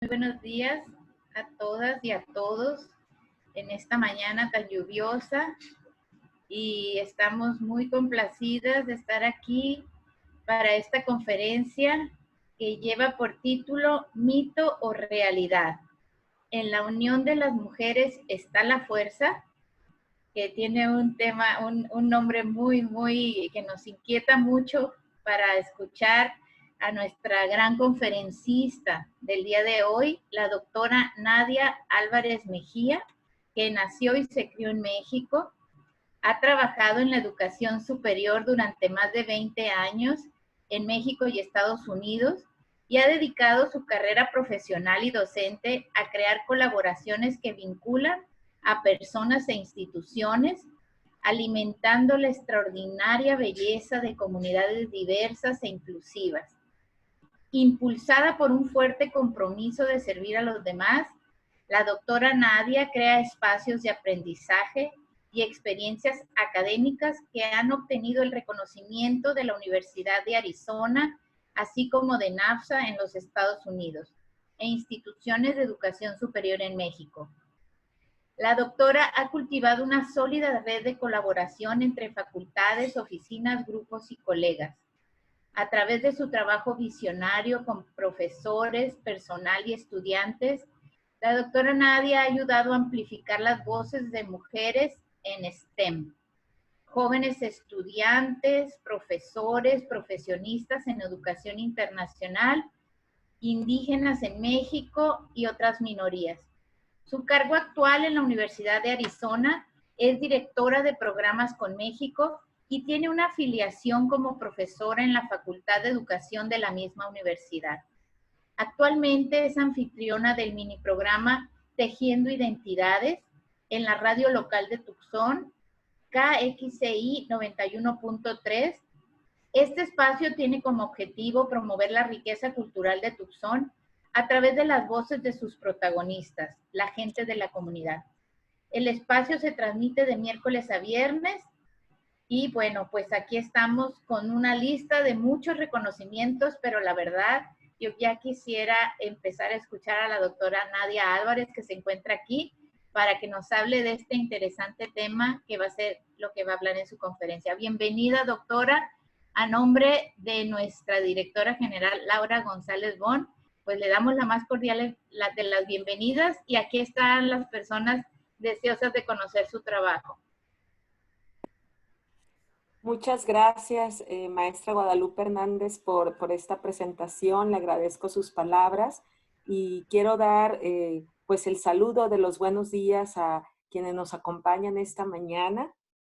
Muy buenos días a todas y a todos en esta mañana tan lluviosa y estamos muy complacidas de estar aquí para esta conferencia que lleva por título Mito o Realidad. En la unión de las mujeres está la fuerza, que tiene un tema, un nombre muy que nos inquieta mucho para escuchar a nuestra gran conferencista del día de hoy, la doctora Nadia Álvarez Mejía, que nació y se crió en México. Ha trabajado en la educación superior durante más de 20 años en México y Estados Unidos y ha dedicado su carrera profesional y docente a crear colaboraciones que vinculan a personas e instituciones, alimentando la extraordinaria belleza de comunidades diversas e inclusivas. Impulsada por un fuerte compromiso de servir a los demás, la doctora Nadia crea espacios de aprendizaje y experiencias académicas que han obtenido el reconocimiento de la Universidad de Arizona, así como de NAFSA en los Estados Unidos, e instituciones de educación superior en México. La doctora ha cultivado una sólida red de colaboración entre facultades, oficinas, grupos y colegas. A través de su trabajo visionario con profesores, personal y estudiantes, la doctora Nadia ha ayudado a amplificar las voces de mujeres en STEM, jóvenes estudiantes, profesores, profesionistas en educación internacional, indígenas en México y otras minorías. Su cargo actual en la Universidad de Arizona es directora de programas con México y tiene una afiliación como profesora en la Facultad de Educación de la misma universidad. Actualmente es anfitriona del mini programa Tejiendo Identidades en la radio local de Tucson, KXCI 91.3. Este espacio tiene como objetivo promover la riqueza cultural de Tucson a través de las voces de sus protagonistas, la gente de la comunidad. El espacio se transmite de miércoles a viernes y bueno, pues aquí estamos con una lista de muchos reconocimientos, pero la verdad, yo ya quisiera empezar a escuchar a la doctora Nadia Álvarez, que se encuentra aquí, para que nos hable de este interesante tema que va a ser lo que va a hablar en su conferencia. Bienvenida, doctora. A nombre de nuestra directora general, Laura González Bon, pues le damos la más cordial de las bienvenidas y aquí están las personas deseosas de conocer su trabajo. Muchas gracias, maestra Guadalupe Hernández, por esta presentación. Le agradezco sus palabras y quiero dar pues el saludo de los buenos días a quienes nos acompañan esta mañana.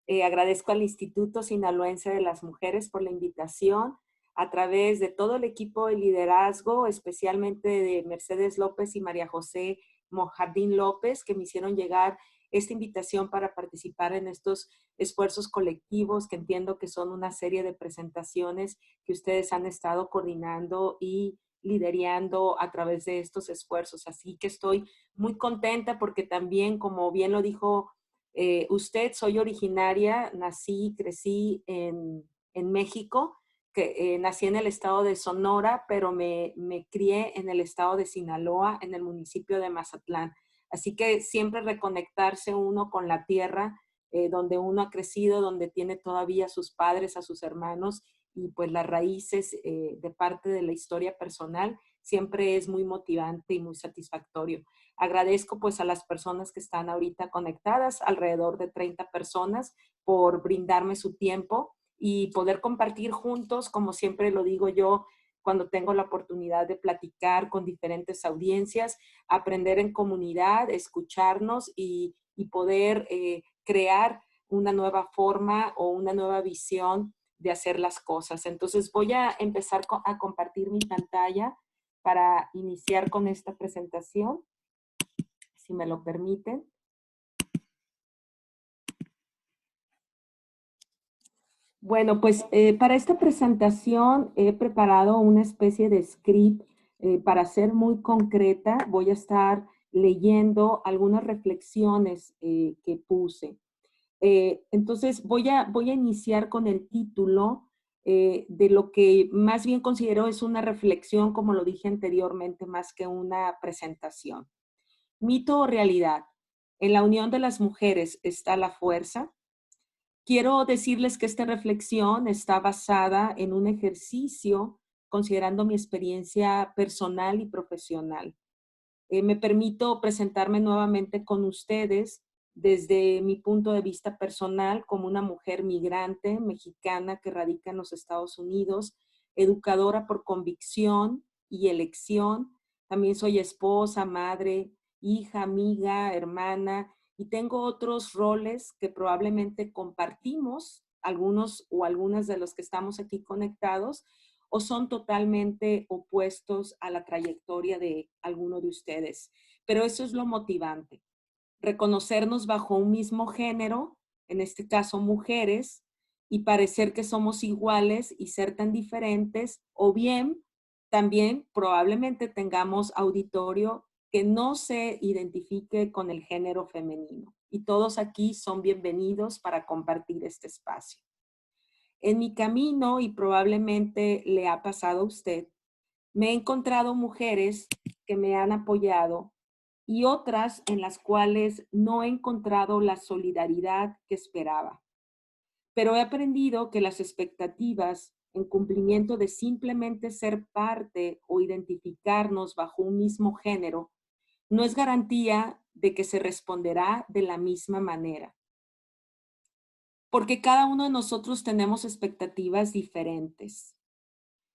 Agradezco al Instituto Sinaloense de las Mujeres por la invitación, a través de todo el equipo de liderazgo, especialmente de Mercedes López y María José Mojardín López, que me hicieron llegar esta invitación para participar en estos esfuerzos colectivos, que entiendo que son una serie de presentaciones que ustedes han estado coordinando y liderando a través de estos esfuerzos. Así que estoy muy contenta porque también, como bien lo dijo usted, soy originaria, nací, crecí en México, que nací en el estado de Sonora, pero me crié en el estado de Sinaloa, en el municipio de Mazatlán. Así que siempre reconectarse uno con la tierra donde uno ha crecido, donde tiene todavía a sus padres, a sus hermanos, y pues las raíces de parte de la historia personal, siempre es muy motivante y muy satisfactorio. Agradezco pues a las personas que están ahorita conectadas, alrededor de 30 personas, por brindarme su tiempo y poder compartir juntos, como siempre lo digo yo, cuando tengo la oportunidad de platicar con diferentes audiencias, aprender en comunidad, escucharnos y poder crear una nueva forma o una nueva visión de hacer las cosas. Entonces voy a empezar a compartir mi pantalla para iniciar con esta presentación, si me lo permiten. Bueno, pues para esta presentación he preparado una especie de script para ser muy concreta. Voy a estar leyendo algunas reflexiones que puse. Entonces voy a iniciar con el título de lo que más bien considero es una reflexión, como lo dije anteriormente, más que una presentación. Mito o realidad. En la unión de las mujeres está la fuerza. Quiero decirles que esta reflexión está basada en un ejercicio considerando mi experiencia personal y profesional. Me permito presentarme nuevamente con ustedes desde mi punto de vista personal como una mujer migrante mexicana que radica en los Estados Unidos, educadora por convicción y elección. También soy esposa, madre, hija, amiga, hermana y tengo otros roles que probablemente compartimos, algunos o algunas de los que estamos aquí conectados, o son totalmente opuestos a la trayectoria de alguno de ustedes. Pero eso es lo motivante, reconocernos bajo un mismo género, en este caso mujeres, y parecer que somos iguales y ser tan diferentes, o bien también probablemente tengamos auditorio que no se identifique con el género femenino. Y todos aquí son bienvenidos para compartir este espacio. En mi camino, y probablemente le ha pasado a usted, me he encontrado mujeres que me han apoyado y otras en las cuales no he encontrado la solidaridad que esperaba. Pero he aprendido que las expectativas en cumplimiento de simplemente ser parte o identificarnos bajo un mismo género no es garantía de que se responderá de la misma manera. Porque cada uno de nosotros tenemos expectativas diferentes.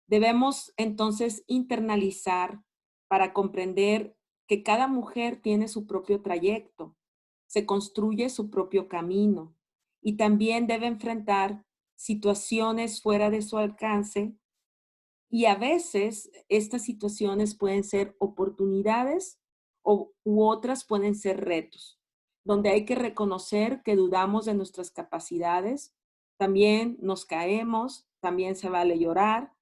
Debemos entonces internalizar para comprender que cada mujer tiene su propio trayecto, se construye su propio camino y también debe enfrentar situaciones fuera de su alcance y a veces estas situaciones pueden ser oportunidades u otras pueden ser retos, donde hay que reconocer que dudamos de nuestras capacidades, también nos caemos, también se vale llorar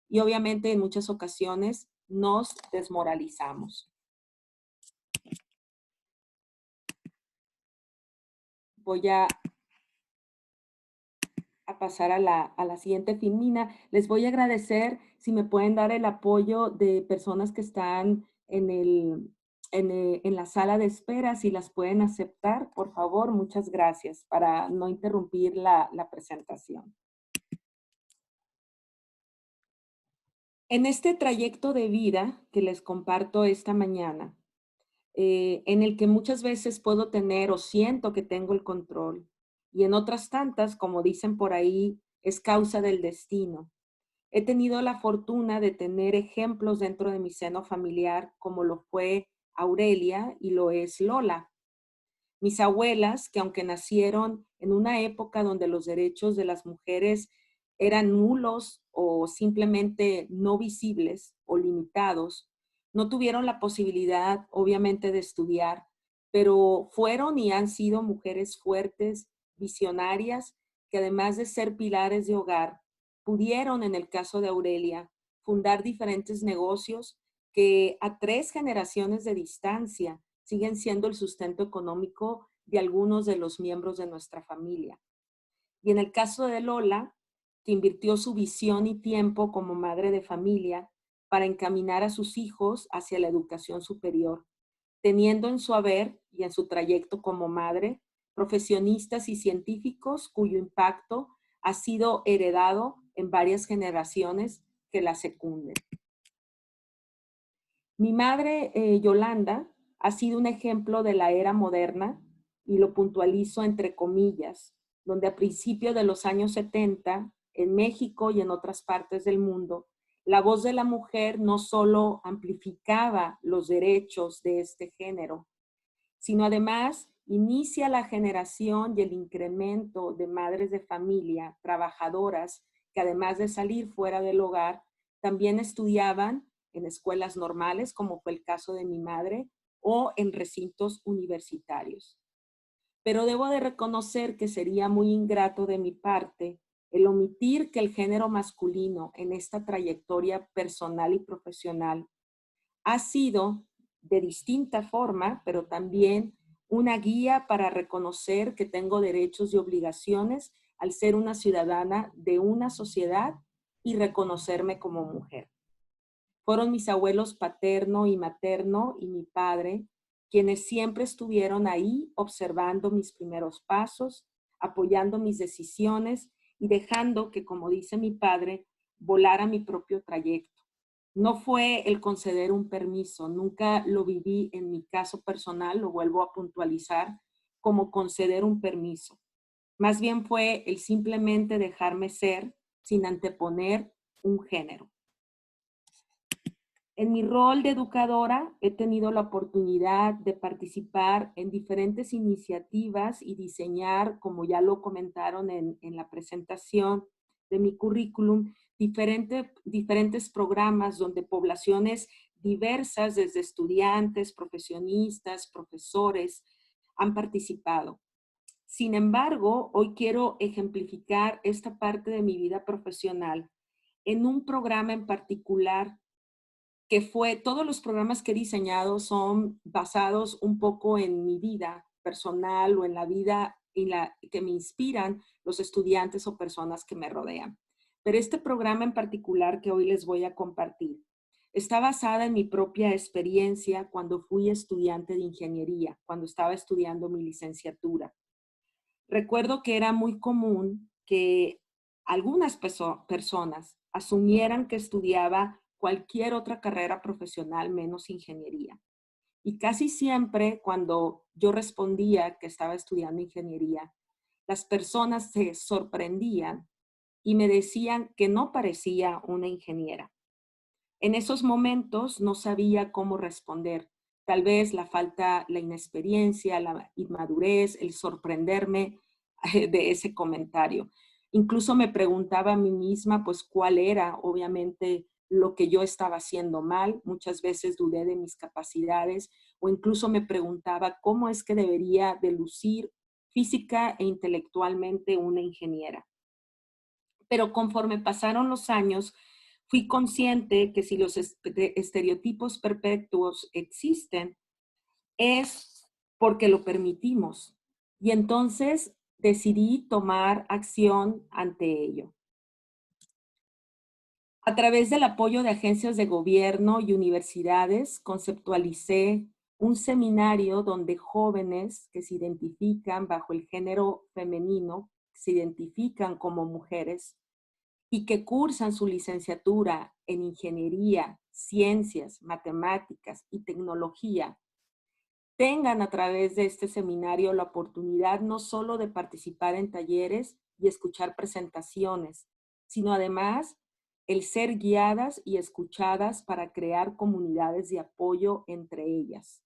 y obviamente en muchas ocasiones nos desmoralizamos. Voy a pasar a la siguiente filmina. Les voy a agradecer si me pueden dar el apoyo de personas que están en la sala de espera, si las pueden aceptar, por favor, muchas gracias, para no interrumpir la presentación. En este trayecto de vida que les comparto esta mañana, en el que muchas veces puedo tener o siento que tengo el control, y en otras tantas, como dicen por ahí, es causa del destino. He tenido la fortuna de tener ejemplos dentro de mi seno familiar, como lo fue Aurelia y lo es Lola. Mis abuelas, que aunque nacieron en una época donde los derechos de las mujeres eran nulos o simplemente no visibles o limitados, no tuvieron la posibilidad, obviamente, de estudiar, pero fueron y han sido mujeres fuertes, visionarias, que además de ser pilares de hogar, pudieron, en el caso de Aurelia, fundar diferentes negocios que a 3 generaciones de distancia siguen siendo el sustento económico de algunos de los miembros de nuestra familia. Y en el caso de Lola, que invirtió su visión y tiempo como madre de familia para encaminar a sus hijos hacia la educación superior, teniendo en su haber y en su trayecto como madre profesionistas y científicos cuyo impacto ha sido heredado en varias generaciones que la secunden. Mi madre, Yolanda, ha sido un ejemplo de la era moderna, y lo puntualizo entre comillas, donde a principios de los años 70, en México y en otras partes del mundo, la voz de la mujer no solo amplificaba los derechos de este género, sino además inicia la generación y el incremento de madres de familia trabajadoras que además de salir fuera del hogar, también estudiaban en escuelas normales, como fue el caso de mi madre, o en recintos universitarios. Pero debo de reconocer que sería muy ingrato de mi parte el omitir que el género masculino en esta trayectoria personal y profesional ha sido de distinta forma, pero también una guía para reconocer que tengo derechos y obligaciones al ser una ciudadana de una sociedad y reconocerme como mujer. Fueron mis abuelos paterno y materno y mi padre quienes siempre estuvieron ahí observando mis primeros pasos, apoyando mis decisiones y dejando que, como dice mi padre, volara mi propio trayecto. No fue el conceder un permiso, nunca lo viví en mi caso personal, lo vuelvo a puntualizar, como conceder un permiso. Más bien fue el simplemente dejarme ser sin anteponer un género. En mi rol de educadora he tenido la oportunidad de participar en diferentes iniciativas y diseñar, como ya lo comentaron en la presentación de mi currículum, diferentes programas donde poblaciones diversas, desde estudiantes, profesionistas, profesores, han participado. Sin embargo, hoy quiero ejemplificar esta parte de mi vida profesional en un programa en particular que fue, todos los programas que he diseñado son basados un poco en mi vida personal o en la vida que me inspiran los estudiantes o personas que me rodean. Pero este programa en particular que hoy les voy a compartir está basada en mi propia experiencia cuando fui estudiante de ingeniería, cuando estaba estudiando mi licenciatura. Recuerdo que era muy común que algunas personas asumieran que estudiaba cualquier otra carrera profesional menos ingeniería. Y casi siempre cuando yo respondía que estaba estudiando ingeniería, las personas se sorprendían y me decían que no parecía una ingeniera. En esos momentos no sabía cómo responder. Tal vez la falta, la inexperiencia, la inmadurez, el sorprenderme de ese comentario. Incluso me preguntaba a mí misma, pues, cuál era, obviamente, lo que yo estaba haciendo mal. Muchas veces dudé de mis capacidades o incluso me preguntaba cómo es que debería de lucir física e intelectualmente una ingeniera. Pero conforme pasaron los años, fui consciente que si los estereotipos perpetuos existen, es porque lo permitimos. Y entonces decidí tomar acción ante ello. A través del apoyo de agencias de gobierno y universidades, conceptualicé un seminario donde jóvenes que se identifican bajo el género femenino, se identifican como mujeres y que cursan su licenciatura en ingeniería, ciencias, matemáticas y tecnología, tengan a través de este seminario la oportunidad no solo de participar en talleres y escuchar presentaciones, sino además el ser guiadas y escuchadas para crear comunidades de apoyo entre ellas,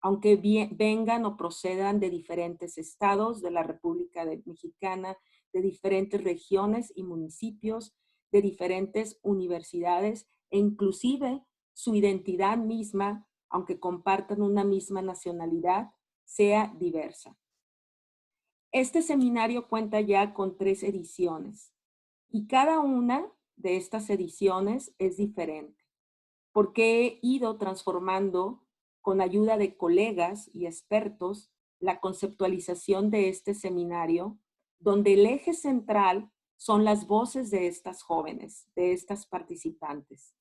aunque vengan o procedan de diferentes estados de la República Mexicana, de diferentes regiones y municipios, de diferentes universidades e inclusive su identidad misma, aunque compartan una misma nacionalidad, sea diversa. Este seminario cuenta ya con 3 ediciones y cada una de estas ediciones es diferente, porque he ido transformando con ayuda de colegas y expertos la conceptualización de este seminario, donde el eje central son las voces de estas jóvenes, de estas participantes.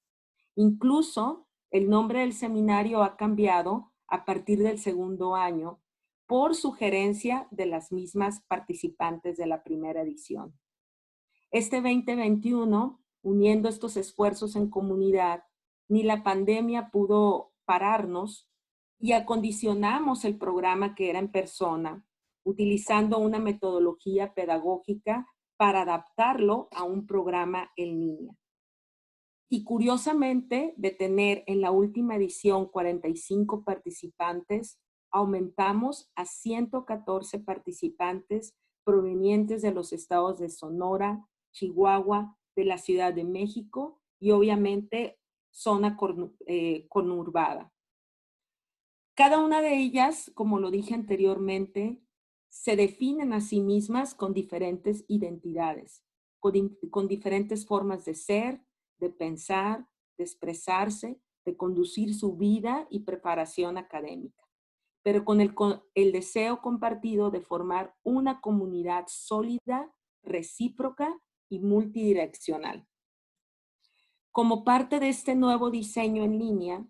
Incluso el nombre del seminario ha cambiado a partir del segundo año por sugerencia de las mismas participantes de la primera edición. Este 2021, uniendo estos esfuerzos en comunidad, ni la pandemia pudo pararnos y acondicionamos el programa que era en persona, utilizando una metodología pedagógica para adaptarlo a un programa en línea. Y curiosamente, de tener en la última edición 45 participantes, aumentamos a 114 participantes provenientes de los estados de Sonora, Chihuahua, de la Ciudad de México y obviamente zona conurbada. Cada una de ellas, como lo dije anteriormente, se definen a sí mismas con diferentes identidades, con diferentes formas de ser, de pensar, de expresarse, de conducir su vida y preparación académica, pero con el deseo compartido de formar una comunidad sólida, recíproca y multidireccional. Como parte de este nuevo diseño en línea,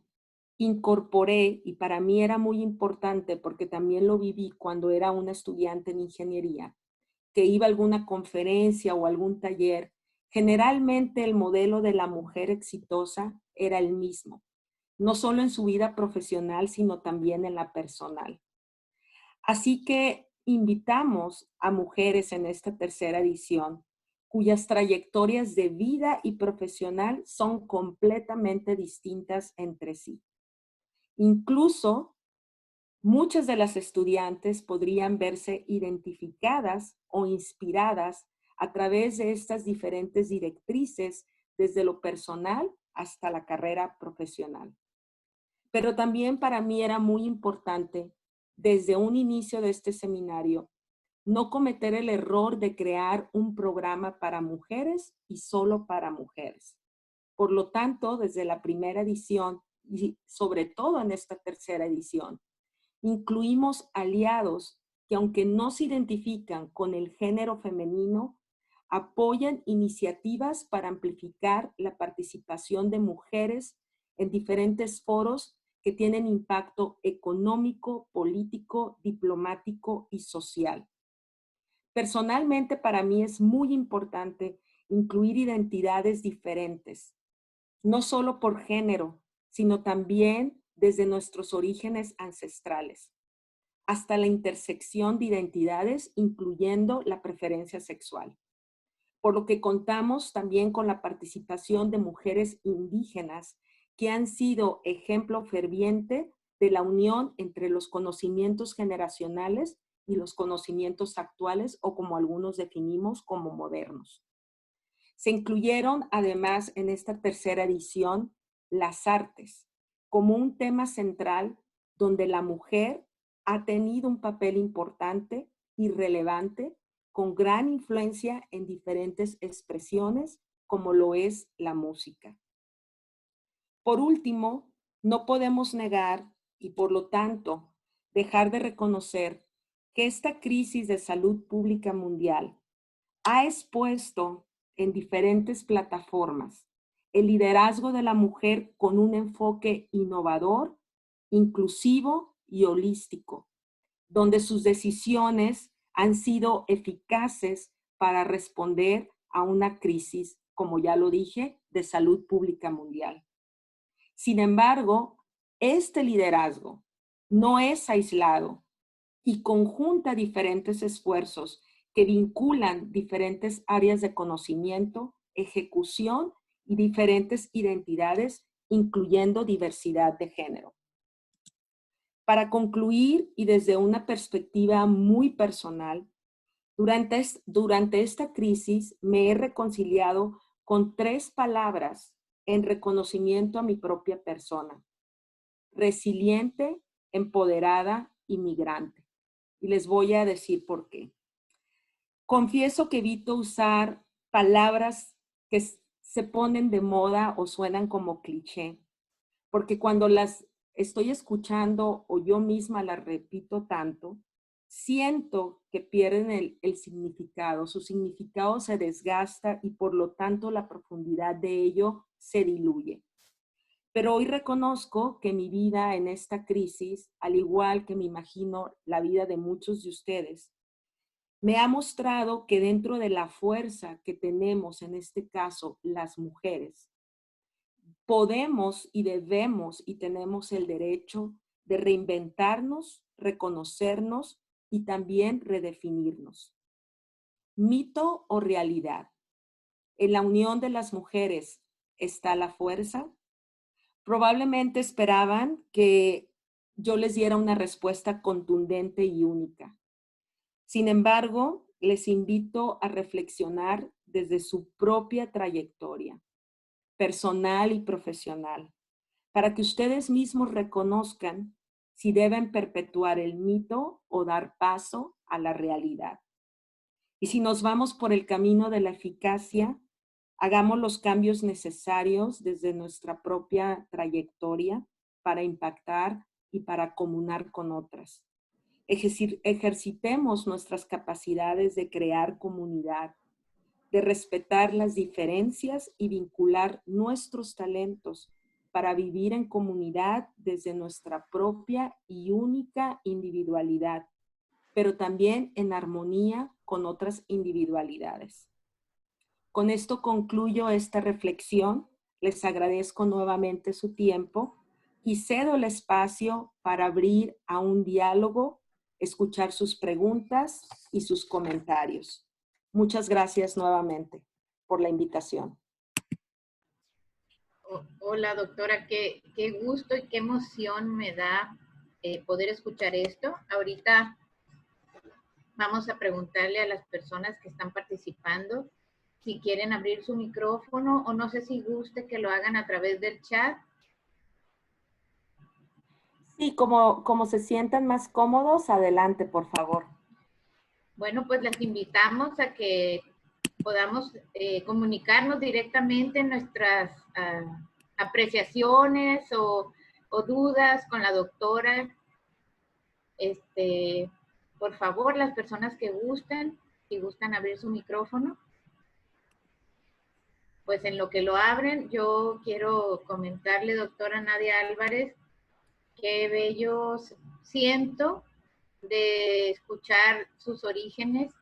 incorporé, y para mí era muy importante porque también lo viví cuando era una estudiante en ingeniería, que iba a alguna conferencia o algún taller, generalmente el modelo de la mujer exitosa era el mismo, no solo en su vida profesional, sino también en la personal. Así que invitamos a mujeres en esta tercera edición, cuyas trayectorias de vida y profesional son completamente distintas entre sí. Incluso, muchas de las estudiantes podrían verse identificadas o inspiradas a través de estas diferentes directrices, desde lo personal hasta la carrera profesional. Pero también para mí era muy importante, desde un inicio de este seminario, no cometer el error de crear un programa para mujeres y solo para mujeres. Por lo tanto, desde la primera edición y sobre todo en esta tercera edición, incluimos aliados que, aunque no se identifican con el género femenino, apoyan iniciativas para amplificar la participación de mujeres en diferentes foros que tienen impacto económico, político, diplomático y social. Personalmente, para mí es muy importante incluir identidades diferentes, no solo por género, sino también desde nuestros orígenes ancestrales, hasta la intersección de identidades, incluyendo la preferencia sexual. Por lo que contamos también con la participación de mujeres indígenas que han sido ejemplo ferviente de la unión entre los conocimientos generacionales y los conocimientos actuales, o como algunos definimos, como modernos. Se incluyeron además en esta tercera edición las artes como un tema central donde la mujer ha tenido un papel importante y relevante, con gran influencia en diferentes expresiones, como lo es la música. Por último, no podemos negar y por lo tanto dejar de reconocer que esta crisis de salud pública mundial ha expuesto en diferentes plataformas el liderazgo de la mujer con un enfoque innovador, inclusivo y holístico, donde sus decisiones han sido eficaces para responder a una crisis, como ya lo dije, de salud pública mundial. Sin embargo, este liderazgo no es aislado y conjunta diferentes esfuerzos que vinculan diferentes áreas de conocimiento, ejecución y diferentes identidades, incluyendo diversidad de género. Para concluir, y desde una perspectiva muy personal, durante esta crisis me he reconciliado con 3 palabras en reconocimiento a mi propia persona: resiliente, empoderada y migrante. Y les voy a decir por qué. Confieso que evito usar palabras que se ponen de moda o suenan como cliché, porque cuando las estoy escuchando o yo misma las repito tanto, siento que pierden el significado. Su significado se desgasta y por lo tanto la profundidad de ello se diluye. Pero hoy reconozco que mi vida en esta crisis, al igual que me imagino la vida de muchos de ustedes, me ha mostrado que dentro de la fuerza que tenemos, en este caso las mujeres, podemos y debemos y tenemos el derecho de reinventarnos, reconocernos y también redefinirnos. ¿Mito o realidad? ¿En la unión de las mujeres está la fuerza? Probablemente esperaban que yo les diera una respuesta contundente y única. Sin embargo, les invito a reflexionar desde su propia trayectoria personal y profesional, para que ustedes mismos reconozcan si deben perpetuar el mito o dar paso a la realidad. Y si nos vamos por el camino de la eficacia, hagamos los cambios necesarios desde nuestra propia trayectoria para impactar y para comunar con otras. Ejercitemos nuestras capacidades de crear comunidad, de respetar las diferencias y vincular nuestros talentos para vivir en comunidad desde nuestra propia y única individualidad, pero también en armonía con otras individualidades. Con esto concluyo esta reflexión. Les agradezco nuevamente su tiempo y cedo el espacio para abrir a un diálogo, escuchar sus preguntas y sus comentarios. Muchas gracias nuevamente por la invitación. Hola, doctora, qué gusto y qué emoción me da poder escuchar esto. Ahorita vamos a preguntarle a las personas que están participando si quieren abrir su micrófono o no sé si guste que lo hagan a través del chat. Sí, como se sientan más cómodos, adelante, por favor. Bueno, pues les invitamos a que podamos comunicarnos directamente en nuestras apreciaciones o dudas con la doctora. Por favor, las personas que gusten, si gustan abrir su micrófono, pues en lo que lo abren, yo quiero comentarle, doctora Nadia Álvarez, qué bello siento de escuchar sus orígenes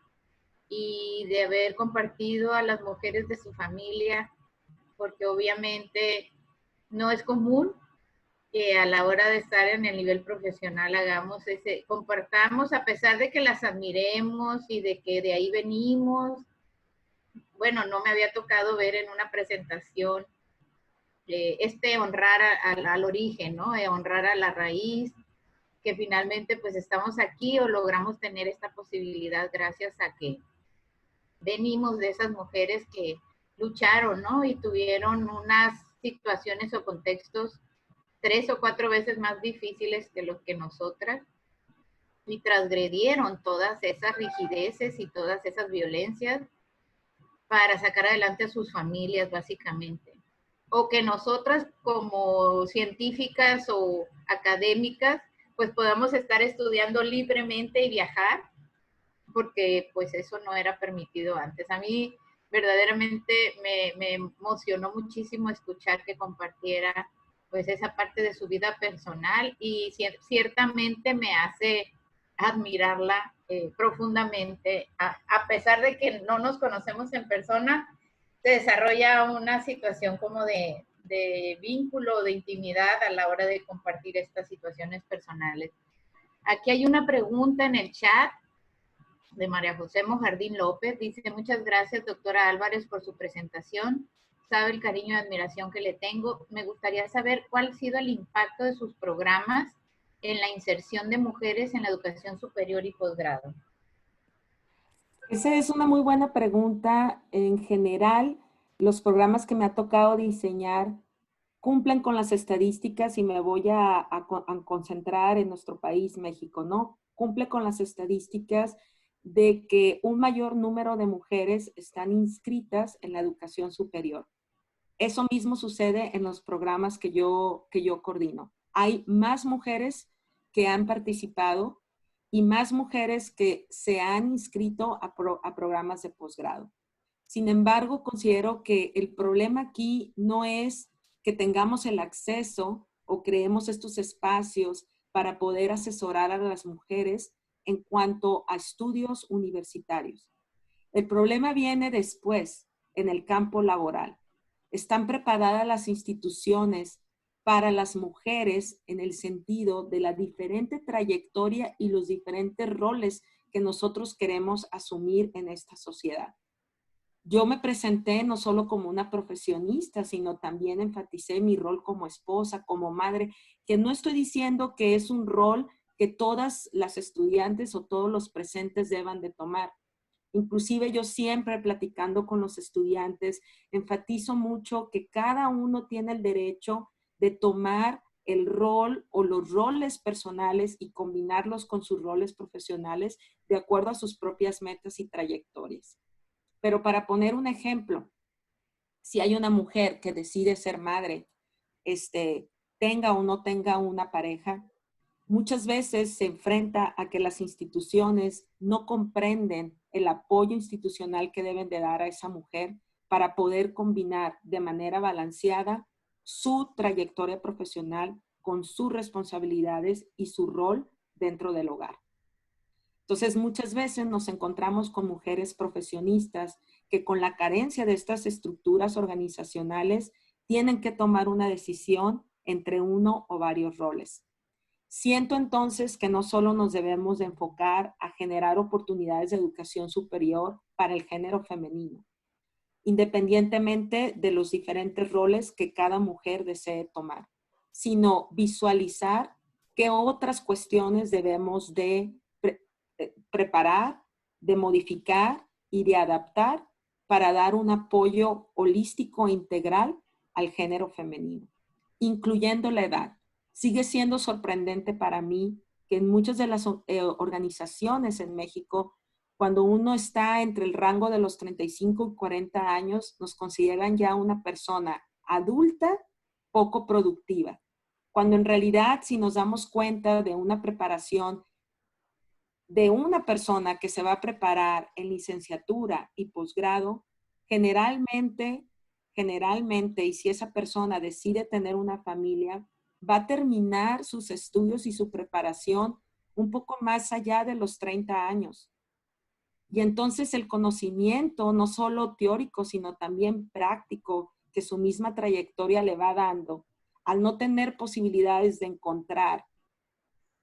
y de haber compartido a las mujeres de su familia, porque obviamente no es común que a la hora de estar en el nivel profesional compartamos, a pesar de que las admiremos y de que de ahí venimos. Bueno, no me había tocado ver en una presentación honrar al origen, ¿no? Honrar a la raíz, que finalmente pues estamos aquí o logramos tener esta posibilidad gracias a que venimos de esas mujeres que lucharon, ¿no? Y tuvieron unas situaciones o contextos 3 o 4 veces más difíciles que los que nosotras y transgredieron todas esas rigideces y todas esas violencias para sacar adelante a sus familias, básicamente. O que nosotras como científicas o académicas, pues podamos estar estudiando libremente y viajar, porque pues eso no era permitido antes. A mí verdaderamente me emocionó muchísimo escuchar que compartiera pues esa parte de su vida personal y ciertamente me hace admirarla profundamente. A pesar de que no nos conocemos en persona, se desarrolla una situación como de vínculo, de intimidad a la hora de compartir estas situaciones personales. Aquí hay una pregunta en el chat de María José Mojardín López. Dice: muchas gracias, doctora Álvarez, por su presentación. Sabe el cariño y admiración que le tengo. Me gustaría saber cuál ha sido el impacto de sus programas en la inserción de mujeres en la educación superior y posgrado. Esa es una muy buena pregunta. En general, los programas que me ha tocado diseñar cumplen con las estadísticas y me voy a concentrar en nuestro país, México, ¿no? Cumple con las estadísticas de que un mayor número de mujeres están inscritas en la educación superior. Eso mismo sucede en los programas que yo coordino. Hay más mujeres que han participado y más mujeres que se han inscrito a programas de posgrado. Sin embargo, considero que el problema aquí no es que tengamos el acceso o creemos estos espacios para poder asesorar a las mujeres en cuanto a estudios universitarios. El problema viene después, en el campo laboral. ¿Están preparadas las instituciones para las mujeres en el sentido de la diferente trayectoria y los diferentes roles que nosotros queremos asumir en esta sociedad? Yo me presenté no solo como una profesionista, sino también enfaticé mi rol como esposa, como madre, que no estoy diciendo que es un rol que todas las estudiantes o todos los presentes deban de tomar. Inclusive yo siempre platicando con los estudiantes, enfatizo mucho que cada uno tiene el derecho de tomar el rol o los roles personales y combinarlos con sus roles profesionales de acuerdo a sus propias metas y trayectorias. Pero para poner un ejemplo, si hay una mujer que decide ser madre, tenga o no tenga una pareja, muchas veces se enfrenta a que las instituciones no comprenden el apoyo institucional que deben de dar a esa mujer para poder combinar de manera balanceada su trayectoria profesional con sus responsabilidades y su rol dentro del hogar. Entonces, muchas veces nos encontramos con mujeres profesionistas que con la carencia de estas estructuras organizacionales tienen que tomar una decisión entre uno o varios roles. Siento entonces que no solo nos debemos de enfocar a generar oportunidades de educación superior para el género femenino, independientemente de los diferentes roles que cada mujer desee tomar, sino visualizar qué otras cuestiones debemos de preparar, de modificar y de adaptar para dar un apoyo holístico e integral al género femenino, incluyendo la edad. Sigue siendo sorprendente para mí que en muchas de las organizaciones en México, cuando uno está entre el rango de los 35 y 40 años, nos consideran ya una persona adulta, poco productiva. Cuando en realidad, si nos damos cuenta de una preparación de una persona que se va a preparar en licenciatura y posgrado, generalmente, y si esa persona decide tener una familia, va a terminar sus estudios y su preparación un poco más allá de los 30 años. Y entonces el conocimiento, no solo teórico, sino también práctico, que su misma trayectoria le va dando, al no tener posibilidades de encontrar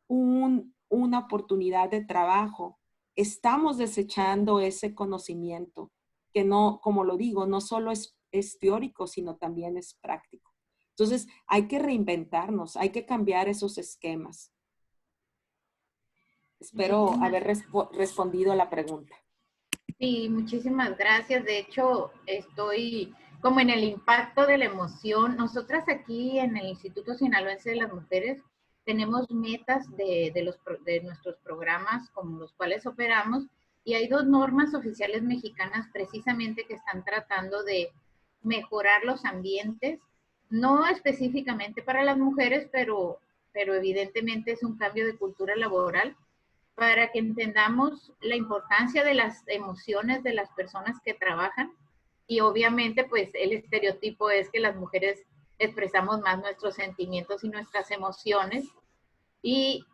una oportunidad de trabajo, estamos desechando ese conocimiento, que no, como lo digo, no solo es teórico, sino también es práctico. Entonces, hay que reinventarnos, hay que cambiar esos esquemas. Espero haber respondido a la pregunta. Sí, muchísimas gracias. De hecho, estoy como en el impacto de la emoción. Nosotras aquí en el Instituto Sinaloense de las Mujeres tenemos metas de nuestros programas con los cuales operamos, y hay 2 normas oficiales mexicanas precisamente que están tratando de mejorar los ambientes, no específicamente para las mujeres, pero evidentemente es un cambio de cultura laboral para que entendamos la importancia de las emociones de las personas que trabajan. Y obviamente pues el estereotipo es que las mujeres expresamos más nuestros sentimientos y nuestras emociones, y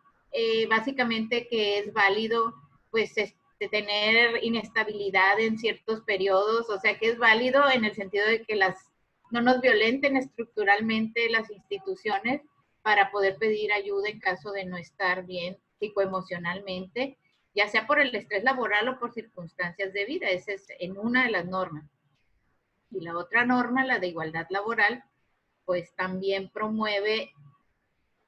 básicamente que es válido pues tener inestabilidad en ciertos periodos, o sea que es válido en el sentido de que no nos violenten estructuralmente las instituciones para poder pedir ayuda en caso de no estar bien psicoemocionalmente, ya sea por el estrés laboral o por circunstancias de vida. Esa es en una de las normas. Y la otra norma, la de igualdad laboral, pues también promueve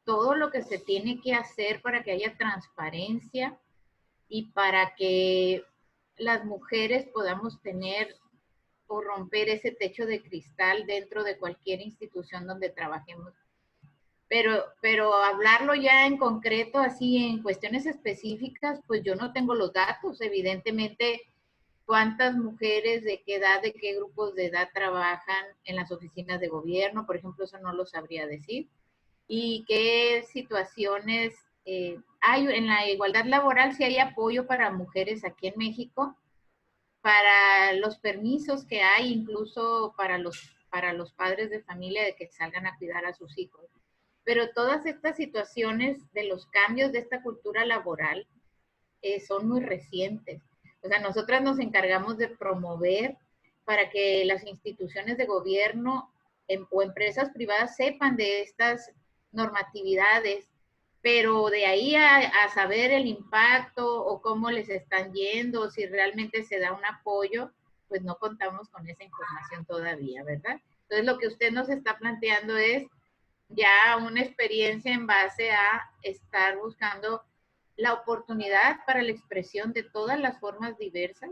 todo lo que se tiene que hacer para que haya transparencia y para que las mujeres podamos tener o romper ese techo de cristal dentro de cualquier institución donde trabajemos. Pero hablarlo ya en concreto, así en cuestiones específicas, pues yo no tengo los datos. Evidentemente, cuántas mujeres, de qué edad, de qué grupos de edad trabajan en las oficinas de gobierno, por ejemplo, eso no lo sabría decir. Y qué situaciones hay en la igualdad laboral, si hay apoyo para mujeres aquí en México, para los permisos que hay, incluso para los padres de familia de que salgan a cuidar a sus hijos. Pero todas estas situaciones de los cambios de esta cultura laboral son muy recientes. O sea, nosotras nos encargamos de promover para que las instituciones de gobierno o empresas privadas sepan de estas normatividades, pero de ahí a saber el impacto o cómo les están yendo, o si realmente se da un apoyo, pues no contamos con esa información todavía, ¿verdad? Entonces lo que usted nos está planteando es ya una experiencia en base a estar buscando la oportunidad para la expresión de todas las formas diversas,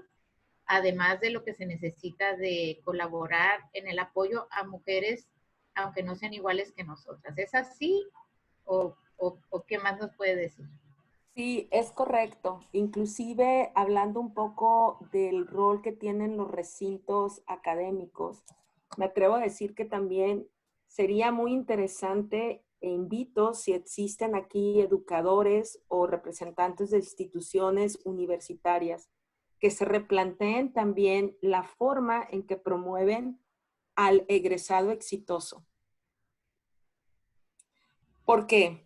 además de lo que se necesita de colaborar en el apoyo a mujeres, aunque no sean iguales que nosotras. ¿Es así o qué más nos puede decir? Sí, es correcto. Inclusive hablando un poco del rol que tienen los recintos académicos, me atrevo a decir que también sería muy interesante e invito si existen aquí educadores o representantes de instituciones universitarias que se replanteen también la forma en que promueven al egresado exitoso. ¿Por qué?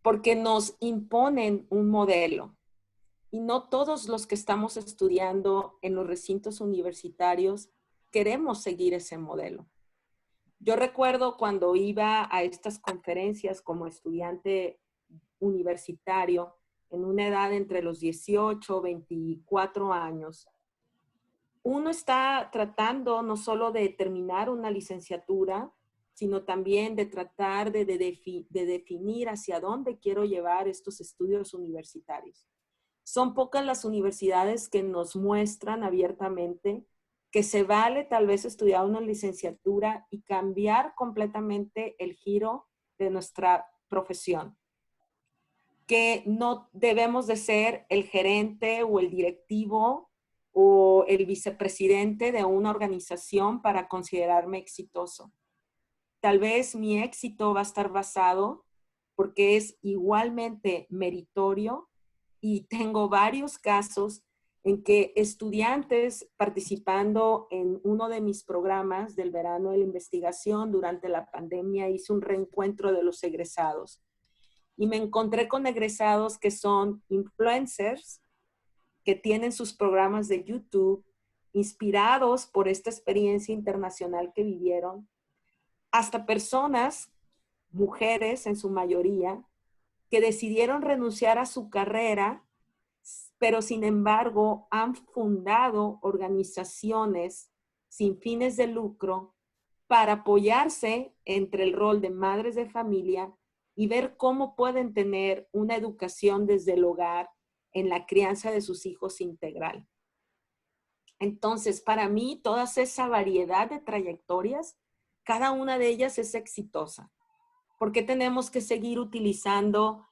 Porque nos imponen un modelo y no todos los que estamos estudiando en los recintos universitarios queremos seguir ese modelo. Yo recuerdo cuando iba a estas conferencias como estudiante universitario, en una edad entre los 18 y 24 años, uno está tratando no solo de terminar una licenciatura, sino también de tratar de definir hacia dónde quiero llevar estos estudios universitarios. Son pocas las universidades que nos muestran abiertamente que se vale tal vez estudiar una licenciatura y cambiar completamente el giro de nuestra profesión. Que no debemos de ser el gerente o el directivo o el vicepresidente de una organización para considerarme exitoso. Tal vez mi éxito va a estar basado porque es igualmente meritorio y tengo varios casos en que estudiantes participando en uno de mis programas del verano de la investigación durante la pandemia hice un reencuentro de los egresados y me encontré con egresados que son influencers, que tienen sus programas de YouTube, inspirados por esta experiencia internacional que vivieron, hasta personas, mujeres en su mayoría, que decidieron renunciar a su carrera, pero sin embargo han fundado organizaciones sin fines de lucro para apoyarse entre el rol de madres de familia y ver cómo pueden tener una educación desde el hogar en la crianza de sus hijos integral. Entonces, para mí, toda esa variedad de trayectorias, cada una de ellas es exitosa. ¿Por qué tenemos que seguir utilizando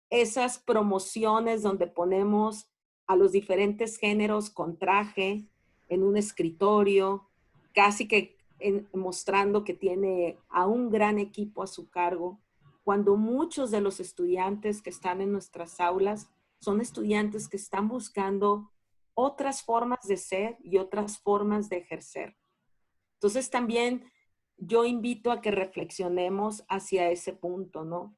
esas promociones donde ponemos a los diferentes géneros con traje en un escritorio, casi que mostrando que tiene a un gran equipo a su cargo, cuando muchos de los estudiantes que están en nuestras aulas son estudiantes que están buscando otras formas de ser y otras formas de ejercer? Entonces también yo invito a que reflexionemos hacia ese punto, ¿no?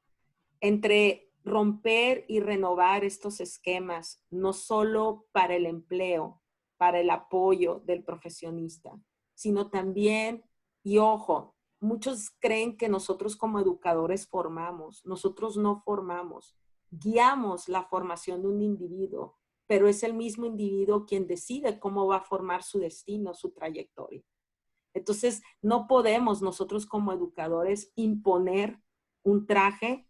Entre romper y renovar estos esquemas, no solo para el empleo, para el apoyo del profesionista, sino también, y ojo, muchos creen que nosotros como educadores formamos, nosotros no formamos, guiamos la formación de un individuo, pero es el mismo individuo quien decide cómo va a formar su destino, su trayectoria. Entonces, no podemos nosotros como educadores imponer un traje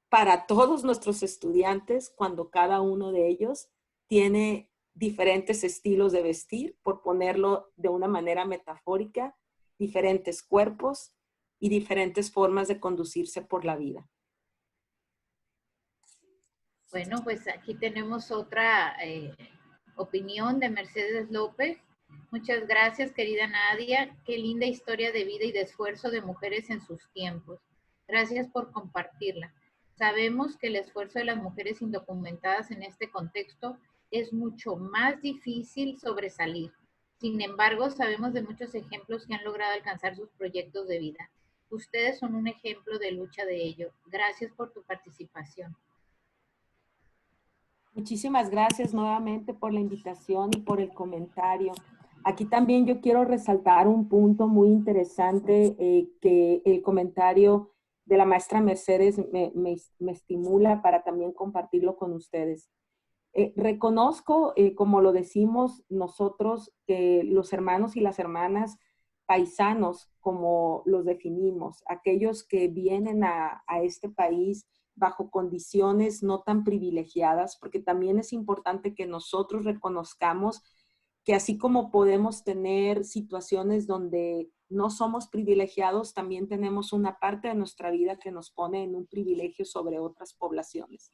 para todos nuestros estudiantes cuando cada uno de ellos tiene diferentes estilos de vestir, por ponerlo de una manera metafórica, diferentes cuerpos y diferentes formas de conducirse por la vida. Bueno, pues aquí tenemos otra opinión de Mercedes López. Muchas gracias, querida Nadia. Qué linda historia de vida y de esfuerzo de mujeres en sus tiempos. Gracias por compartirla. Sabemos que el esfuerzo de las mujeres indocumentadas en este contexto es mucho más difícil sobresalir. Sin embargo, sabemos de muchos ejemplos que han logrado alcanzar sus proyectos de vida. Ustedes son un ejemplo de lucha de ello. Gracias por tu participación. Muchísimas gracias nuevamente por la invitación y por el comentario. Aquí también yo quiero resaltar un punto muy interesante que el comentario de la maestra Mercedes me estimula para también compartirlo con ustedes. Reconozco, como lo decimos nosotros, que los hermanos y las hermanas paisanos, como los definimos, aquellos que vienen a este país bajo condiciones no tan privilegiadas, porque también es importante que nosotros reconozcamos que así como podemos tener situaciones donde no somos privilegiados, también tenemos una parte de nuestra vida que nos pone en un privilegio sobre otras poblaciones.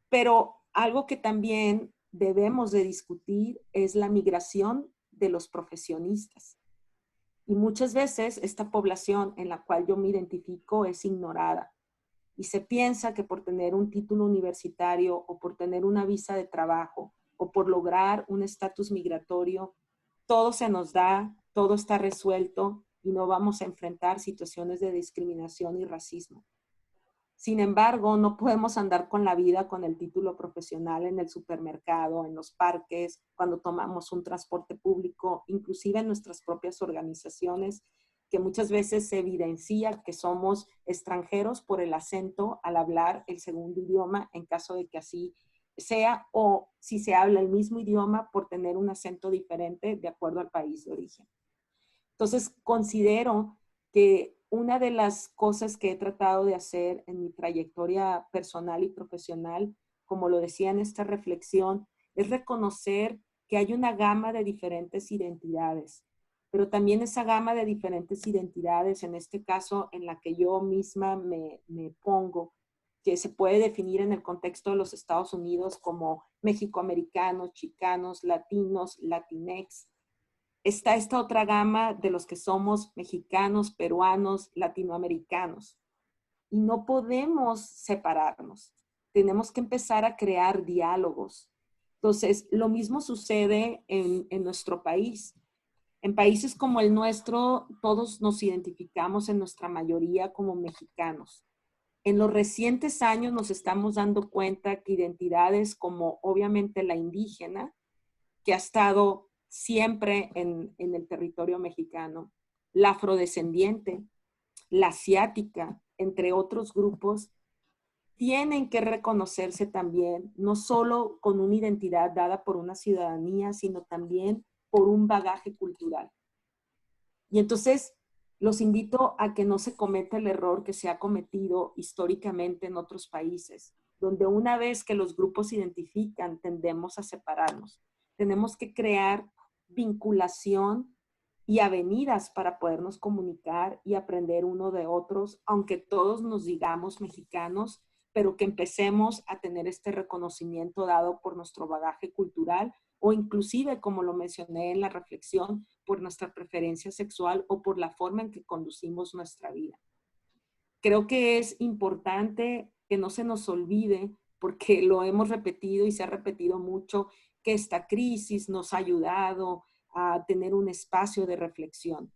Pero algo que también debemos de discutir es la migración de los profesionistas. Y muchas veces esta población en la cual yo me identifico es ignorada. Y se piensa que por tener un título universitario o por tener una visa de trabajo o por lograr un estatus migratorio, todo se nos da, todo está resuelto y no vamos a enfrentar situaciones de discriminación y racismo. Sin embargo, no podemos andar con la vida con el título profesional en el supermercado, en los parques, cuando tomamos un transporte público, inclusive en nuestras propias organizaciones, que muchas veces se evidencia que somos extranjeros por el acento al hablar el segundo idioma, en caso de que así sea, o si se habla el mismo idioma por tener un acento diferente de acuerdo al país de origen. Entonces, considero que una de las cosas que he tratado de hacer en mi trayectoria personal y profesional, como lo decía en esta reflexión, es reconocer que hay una gama de diferentes identidades, pero también esa gama de diferentes identidades, en este caso en la que yo misma me pongo, que se puede definir en el contexto de los Estados Unidos como mexicoamericanos, chicanos, latinos, latinex. Está esta otra gama de los que somos mexicanos, peruanos, latinoamericanos. Y no podemos separarnos. Tenemos que empezar a crear diálogos. Entonces, lo mismo sucede en nuestro país. En países como el nuestro, todos nos identificamos en nuestra mayoría como mexicanos. En los recientes años nos estamos dando cuenta que identidades como obviamente la indígena, que ha estado siempre en el territorio mexicano, la afrodescendiente, la asiática, entre otros grupos, tienen que reconocerse también, no solo con una identidad dada por una ciudadanía, sino también por un bagaje cultural. Y entonces los invito a que no se cometa el error que se ha cometido históricamente en otros países, donde una vez que los grupos se identifican, tendemos a separarnos. Tenemos que crear vinculación y avenidas para podernos comunicar y aprender uno de otros, aunque todos nos digamos mexicanos, pero que empecemos a tener este reconocimiento dado por nuestro bagaje cultural o inclusive, como lo mencioné en la reflexión, por nuestra preferencia sexual o por la forma en que conducimos nuestra vida. Creo que es importante que no se nos olvide, porque lo hemos repetido y se ha repetido mucho, que esta crisis nos ha ayudado a tener un espacio de reflexión.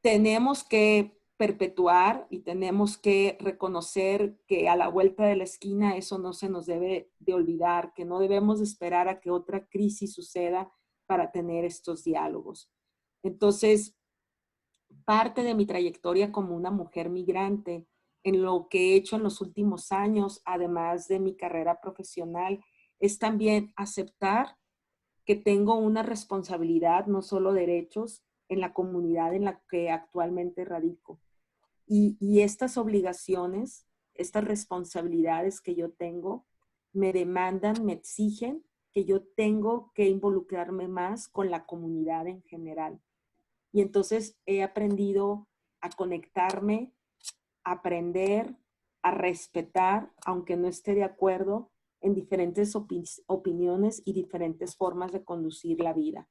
Tenemos que perpetuar y tenemos que reconocer que a la vuelta de la esquina eso no se nos debe de olvidar, que no debemos esperar a que otra crisis suceda para tener estos diálogos. Entonces, parte de mi trayectoria como una mujer migrante, en lo que he hecho en los últimos años, además de mi carrera profesional, es también aceptar que tengo una responsabilidad, no solo derechos, en la comunidad en la que actualmente radico. Y estas obligaciones, estas responsabilidades que yo tengo, me demandan, me exigen que yo tengo que involucrarme más con la comunidad en general. Y entonces he aprendido a conectarme, a aprender, a respetar, aunque no esté de acuerdo, en diferentes opiniones y diferentes formas de conducir la vida.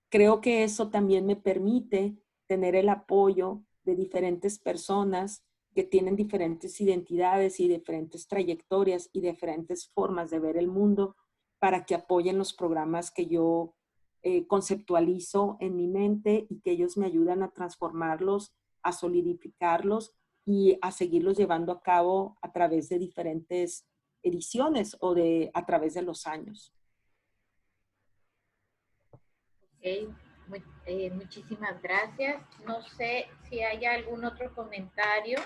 Creo que eso también me permite tener el apoyo de diferentes personas que tienen diferentes identidades y diferentes trayectorias y diferentes formas de ver el mundo para que apoyen los programas que yo conceptualizo en mi mente y que ellos me ayudan a transformarlos, a solidificarlos y a seguirlos llevando a cabo a través de diferentes ediciones o a través de los años. Okay. Muchísimas gracias. No sé si hay algún otro comentario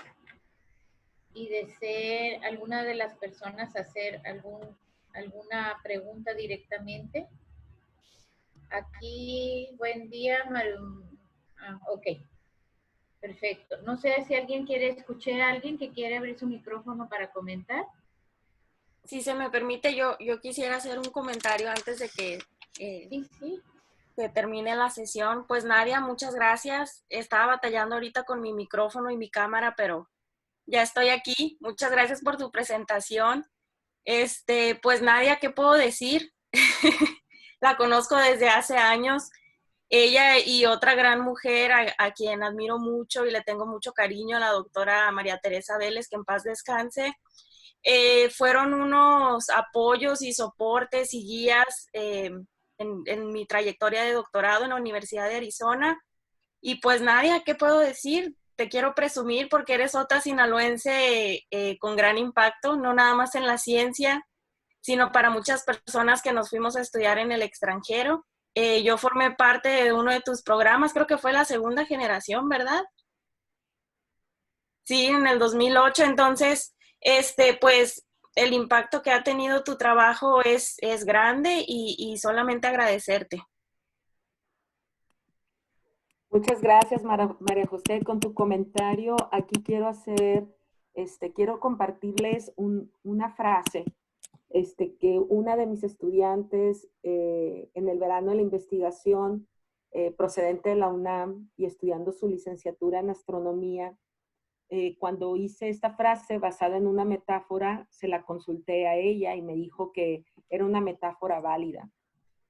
y desee alguna de las personas hacer alguna pregunta directamente. Aquí, buen día, ok, perfecto. No sé si alguien quiere escuchar a alguien que quiere abrir su micrófono para comentar. Si se me permite, yo quisiera hacer un comentario antes de que, que termine la sesión. Pues Nadia, muchas gracias. Estaba batallando ahorita con mi micrófono y mi cámara, pero ya estoy aquí. Muchas gracias por tu presentación. Pues Nadia, ¿qué puedo decir? La conozco desde hace años Ella y otra gran mujer a quien admiro mucho y le tengo mucho cariño, la doctora María Teresa Vélez, que en paz descanse, fueron unos apoyos y soportes y guías en mi trayectoria de doctorado en la Universidad de Arizona. Y pues Nadia, ¿qué puedo decir? Te quiero presumir porque eres otra sinaloense con gran impacto, no nada más en la ciencia, sino para muchas personas que nos fuimos a estudiar en el extranjero. Yo formé parte de uno de tus programas, creo que fue la segunda generación, ¿verdad? Sí, en el 2008. Entonces, pues el impacto que ha tenido tu trabajo es grande y solamente agradecerte. Muchas gracias, María José, con tu comentario. Aquí quiero quiero compartirles una frase que una de mis estudiantes en el verano de la investigación, procedente de la UNAM y estudiando su licenciatura en astronomía, cuando hice esta frase basada en una metáfora, se la consulté a ella y me dijo que era una metáfora válida.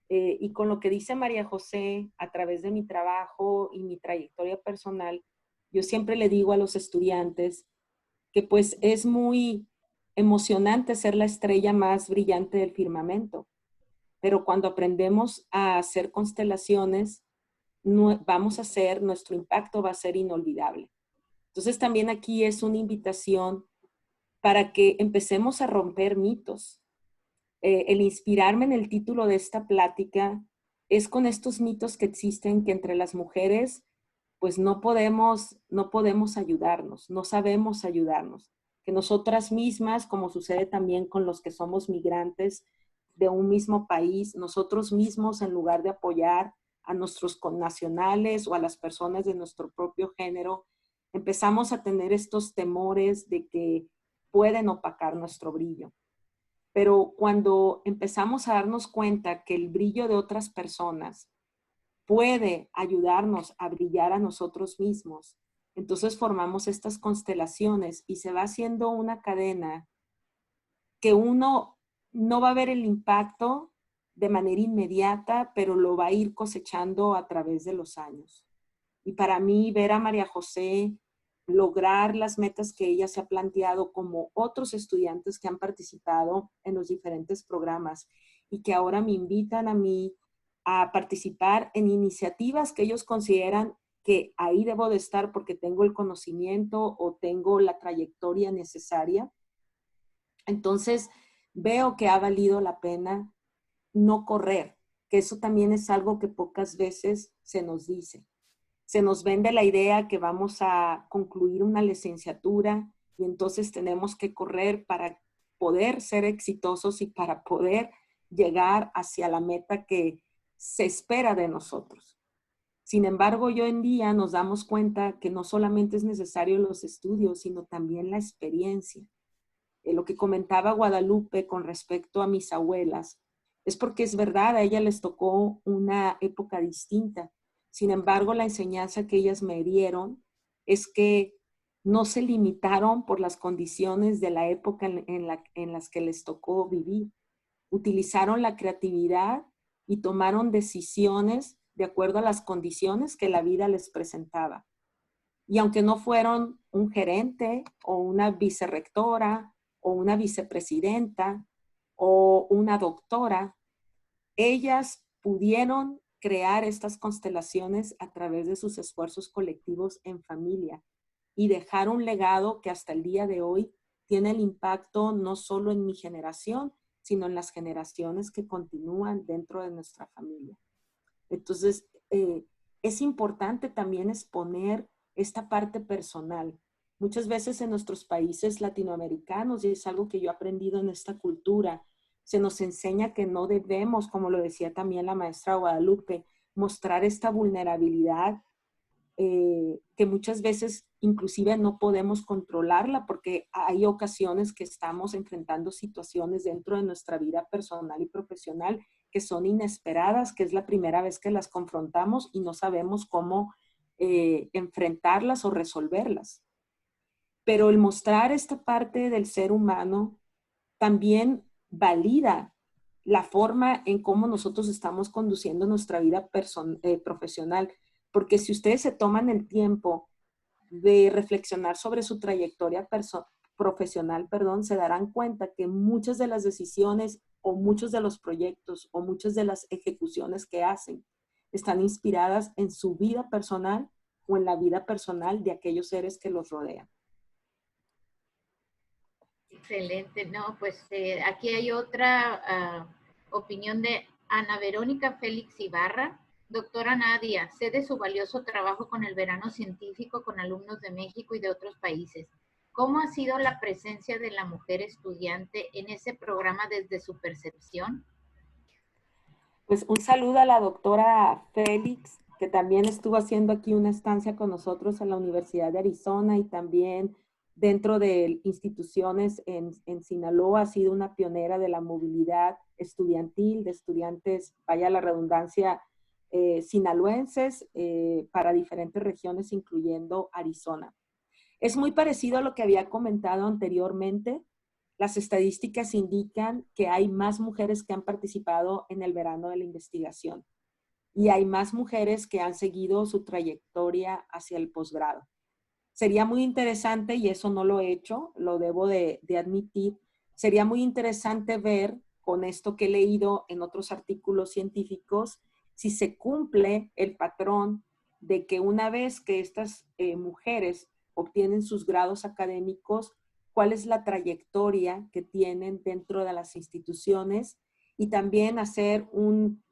Y con lo que dice María José, a través de mi trabajo y mi trayectoria personal, yo siempre le digo a los estudiantes que pues es muy emocionante ser la estrella más brillante del firmamento, pero cuando aprendemos a hacer constelaciones, nuestro impacto va a ser inolvidable. Entonces también aquí es una invitación para que empecemos a romper mitos. El inspirarme en el título de esta plática es con estos mitos que existen que entre las mujeres pues no podemos ayudarnos, no sabemos ayudarnos, que nosotras mismas, como sucede también con los que somos migrantes de un mismo país, nosotros mismos en lugar de apoyar a nuestros connacionales o a las personas de nuestro propio género, empezamos a tener estos temores de que pueden opacar nuestro brillo. Pero cuando empezamos a darnos cuenta que el brillo de otras personas puede ayudarnos a brillar a nosotros mismos, entonces formamos estas constelaciones y se va haciendo una cadena que uno no va a ver el impacto de manera inmediata, pero lo va a ir cosechando a través de los años. Y para mí, ver a María José lograr las metas que ella se ha planteado, como otros estudiantes que han participado en los diferentes programas y que ahora me invitan a mí a participar en iniciativas que ellos consideran que ahí debo de estar porque tengo el conocimiento o tengo la trayectoria necesaria. Entonces, veo que ha valido la pena no correr, que eso también es algo que pocas veces se nos dice. Se nos vende la idea que vamos a concluir una licenciatura y entonces tenemos que correr para poder ser exitosos y para poder llegar hacia la meta que se espera de nosotros. Sin embargo, hoy en día nos damos cuenta que no solamente es necesario los estudios, sino también la experiencia. Lo que comentaba Guadalupe con respecto a mis abuelas, es porque es verdad, a ellas les tocó una época distinta. Sin embargo, la enseñanza que ellas me dieron es que no se limitaron por las condiciones de la época en las que les tocó vivir. Utilizaron la creatividad y tomaron decisiones de acuerdo a las condiciones que la vida les presentaba. Y aunque no fueron un gerente o una vicerrectora o una vicepresidenta o una doctora, ellas pudieron crear estas constelaciones a través de sus esfuerzos colectivos en familia y dejar un legado que hasta el día de hoy tiene el impacto no solo en mi generación, sino en las generaciones que continúan dentro de nuestra familia. Entonces, es importante también exponer esta parte personal. Muchas veces en nuestros países latinoamericanos, y es algo que yo he aprendido en esta cultura, se nos enseña que no debemos, como lo decía también la maestra Guadalupe, mostrar esta vulnerabilidad que muchas veces inclusive no podemos controlarla porque hay ocasiones que estamos enfrentando situaciones dentro de nuestra vida personal y profesional que son inesperadas, que es la primera vez que las confrontamos y no sabemos cómo enfrentarlas o resolverlas. Pero el mostrar esta parte del ser humano también valida la forma en cómo nosotros estamos conduciendo nuestra vida profesional. Porque si ustedes se toman el tiempo de reflexionar sobre su trayectoria profesional, se darán cuenta que muchas de las decisiones o muchos de los proyectos o muchas de las ejecuciones que hacen están inspiradas en su vida personal o en la vida personal de aquellos seres que los rodean. Excelente, no, pues aquí hay otra opinión de Ana Verónica Félix Ibarra. Doctora Nadia, sé de su valioso trabajo con el verano científico con alumnos de México y de otros países. ¿Cómo ha sido la presencia de la mujer estudiante en ese programa desde su percepción? Pues un saludo a la doctora Félix, que también estuvo haciendo aquí una estancia con nosotros en la Universidad de Arizona y también dentro de instituciones en Sinaloa. Ha sido una pionera de la movilidad estudiantil, de estudiantes, vaya la redundancia, sinaloenses para diferentes regiones, incluyendo Arizona. Es muy parecido a lo que había comentado anteriormente. Las estadísticas indican que hay más mujeres que han participado en el verano de la investigación y hay más mujeres que han seguido su trayectoria hacia el posgrado. Sería muy interesante, y eso no lo he hecho, lo debo de admitir, sería muy interesante ver con esto que he leído en otros artículos científicos si se cumple el patrón de que una vez que estas mujeres obtienen sus grados académicos, cuál es la trayectoria que tienen dentro de las instituciones y también hacer un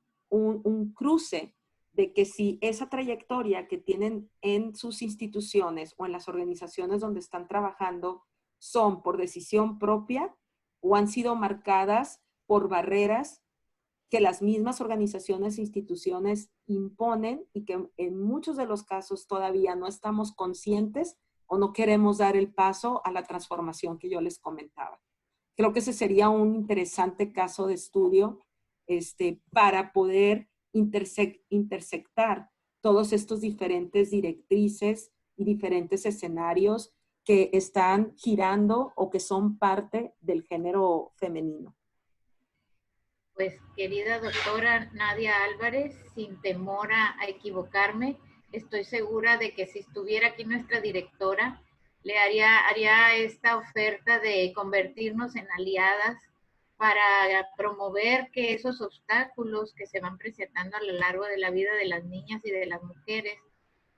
cruce de que si esa trayectoria que tienen en sus instituciones o en las organizaciones donde están trabajando son por decisión propia o han sido marcadas por barreras que las mismas organizaciones e instituciones imponen y que en muchos de los casos todavía no estamos conscientes o no queremos dar el paso a la transformación que yo les comentaba. Creo que ese sería un interesante caso de estudio para poder intersectar todos estos diferentes directrices y diferentes escenarios que están girando o que son parte del género femenino. Pues querida doctora Nadia Álvarez, sin temor a equivocarme, estoy segura de que si estuviera aquí nuestra directora, le haría esta oferta de convertirnos en aliadas para promover que esos obstáculos que se van presentando a lo largo de la vida de las niñas y de las mujeres,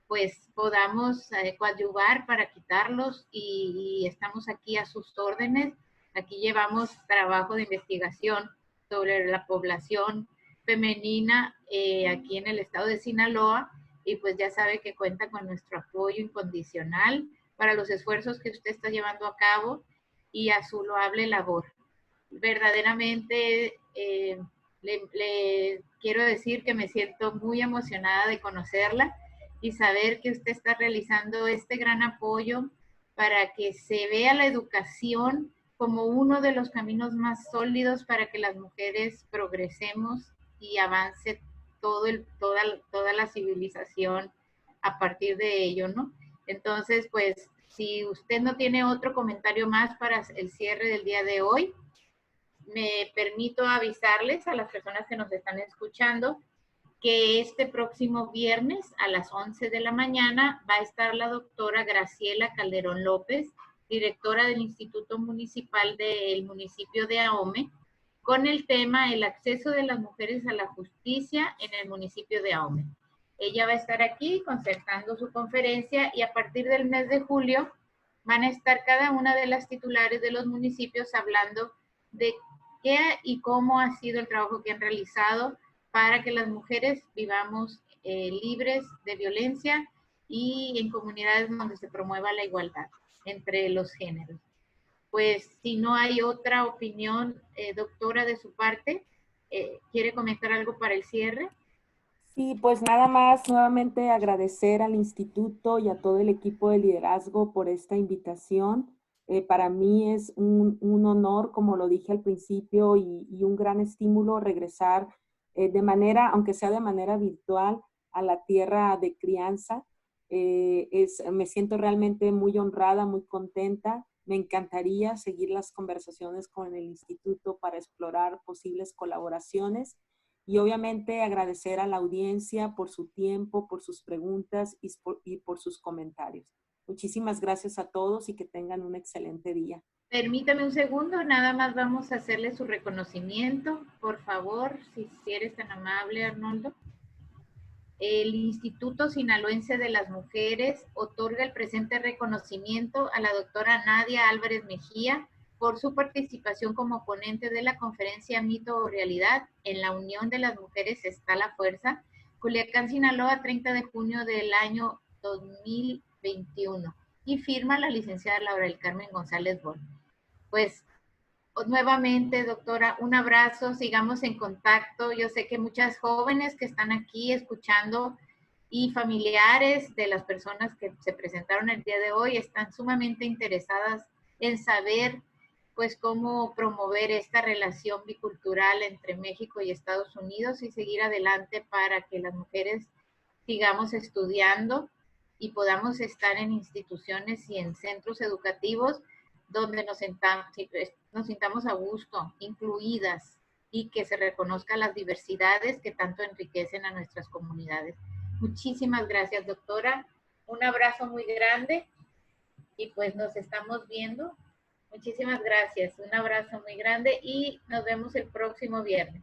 pues podamos coadyuvar para quitarlos y estamos aquí a sus órdenes. Aquí llevamos trabajo de investigación sobre la población femenina aquí en el estado de Sinaloa y pues ya sabe que cuenta con nuestro apoyo incondicional para los esfuerzos que usted está llevando a cabo y a su loable labor. Verdaderamente le quiero decir que me siento muy emocionada de conocerla y saber que usted está realizando este gran apoyo para que se vea la educación como uno de los caminos más sólidos para que las mujeres progresemos y avance toda la civilización a partir de ello, ¿no? Entonces, pues, si usted no tiene otro comentario más para el cierre del día de hoy, me permito avisarles a las personas que nos están escuchando que este próximo viernes a las 11 de la mañana va a estar la doctora Graciela Calderón López, directora del Instituto Municipal del municipio de Ahome, con el tema el acceso de las mujeres a la justicia en el municipio de Ahome. Ella va a estar aquí concertando su conferencia y a partir del mes de julio van a estar cada una de las titulares de los municipios hablando de qué y cómo ha sido el trabajo que han realizado para que las mujeres vivamos libres de violencia y en comunidades donde se promueva la igualdad entre los géneros. Pues si no hay otra opinión, doctora, de su parte, ¿quiere comentar algo para el cierre? Sí, pues nada más nuevamente agradecer al instituto y a todo el equipo de liderazgo por esta invitación. Para mí es un honor, como lo dije al principio, y un gran estímulo regresar de manera, aunque sea de manera virtual, a la tierra de crianza. Me siento realmente muy honrada, muy contenta Me encantaría seguir las conversaciones con el instituto para explorar posibles colaboraciones y obviamente agradecer a la audiencia por su tiempo, por sus preguntas y por sus comentarios. Muchísimas gracias a todos y que tengan un excelente día. Permítame un segundo, nada más vamos a hacerle su reconocimiento, por favor, si eres tan amable, Arnoldo. El Instituto Sinaloense de las Mujeres otorga el presente reconocimiento a la doctora Nadia Álvarez Mejía por su participación como ponente de la conferencia Mito o Realidad en la Unión de las Mujeres está la fuerza, Culiacán, Sinaloa, 30 de junio del año 2021. Y firma la licenciada Laura del Carmen González Bol. Pues nuevamente, doctora, un abrazo, sigamos en contacto. Yo sé que muchas jóvenes que están aquí escuchando y familiares de las personas que se presentaron el día de hoy están sumamente interesadas en saber pues cómo promover esta relación bicultural entre México y Estados Unidos y seguir adelante para que las mujeres sigamos estudiando y podamos estar en instituciones y en centros educativos donde nos sintamos a gusto, incluidas y que se reconozcan las diversidades que tanto enriquecen a nuestras comunidades. Muchísimas gracias, doctora. Un abrazo muy grande y pues nos estamos viendo. Muchísimas gracias. Un abrazo muy grande y nos vemos el próximo viernes.